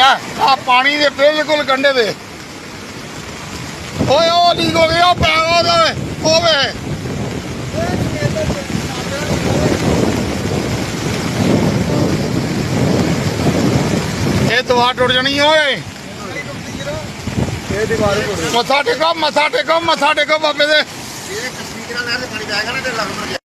ਲੈ ਆ ਪਾਣੀ ਦੇ ਬਿਲਕੁਲ ਕੰਢੇ ਦੇ ਓਏ ਉਹ ਲੀਕ ਹੋ ਗਿਆ ਪੈ ਹੋਵੇ ਇਹ ਦੀਵਾਰ ਟੁੱਟ ਜਾਣੀ ਓਏ ਇਹ ਦੀਵਾਰ ਮੱਥਾ ਟੇਕੋ ਬਾਬੇ ਦੇ ਇਹ 20 ਕਿਲੋ ਨਹਿਰ ਦੇ ਪਾਣੀ ਜਾਏਗਾ ਨਾ ਤੇ ਲੱਗ